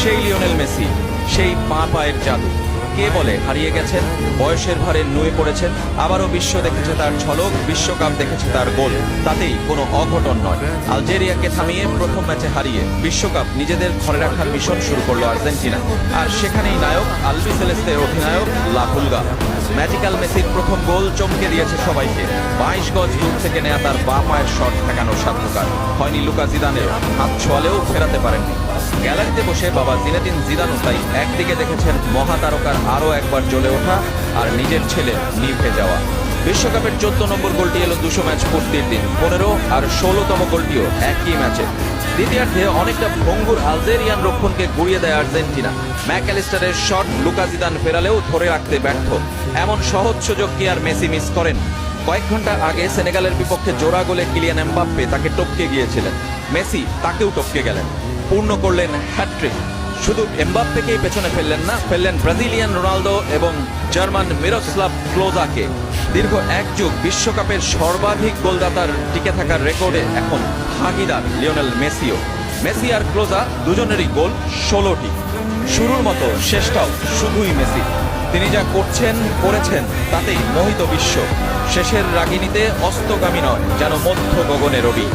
সেই Lionel Messi, সেই পায়ের জাদু। কে বলে হারিয়ে গেছেন, বয়সের ভারে নুয়ে পড়েছেন। আবারও বিশ্ব দেখেছে তার ঝলক, বিশ্বকাপ দেখেছে তার গোল। তাতেই কোনো অঘটন নয়। আলজেরিয়াকে থামিয়ে প্রথম ম্যাচে হারিয়ে বিশ্বকাপ নিজেদের ঘরে রাখার মিশন শুরু করলো আর্জেন্টিনা। আর সেখানেই নায়ক আলবিসেলেস্তের অধিনায়ক লা পুলগা। ম্যাজিক্যাল মেসির প্রথম গোল চমকে দিয়েছে সবাইকে। 22 গজ দূর থেকে নেয়া তার বাঁ পায়ের শট ঠেকানো সাধ্যকার হয়নি। লুকা জিদানের হাত ছোঁয়ালেও ফেরাতে পারেননি। গ্যালারিতে বসে বাবা জিনেদিন জিদানও তাই একদিকে দেখেছেন মহাতারকার আরও একবার জ্বলে ওঠা, আর নিজের ছেলে নিভে যাওয়া। বিশ্বকাপের 14 নম্বর গোলটি এলো 200 ম্যাচ পূর্তির দিন। 15 আর 16তম গোলটিও একই ম্যাচে। দ্বিতীয়ার্ধে অনেকটা ভঙ্গুর আলজেরিয়ান রক্ষণকে গুড়িয়ে দেয় আর্জেন্টিনা। ম্যাকঅ্যালিস্টারের শট লুকা জিদান ফেরালেও ধরে রাখতে ব্যর্থ। এমন সহজ সুযোগ কি আর মেসি মিস করেন? কয়েক ঘন্টা আগে সেনেগালের বিপক্ষে জোড়া গোলে কিলিয়ান এমবাপ্পে তাকে টপকে গিয়েছিলেন। মেসি তাকেও টপকে গেলেন, পূর্ণ করলেন হ্যাটট্রিক। শুধু এমবাপ্পেকেই পেছনে ফেললেন না, ফেললেন ব্রাজিলিয়ান রোনালদো এবং জার্মান মিরোস্লাভ ক্লোজাকে। দীর্ঘ এক যুগ বিশ্বকাপের সর্বাধিক গোলদাতার টিকে থাকার রেকর্ডে এখন ভাগিদার লিওনেল মেসিও। মেসি আর ক্লোজা দুজনেরই গোল 16টি। শুরুর মতো শেষটাও শুধুই মেসি। তিনি যা করছেন করেছেন তাতেই মোহিত বিশ্ব। শেষের রাগিনীতে অস্তগামী নয়, যেন মধ্য গগনে রবি।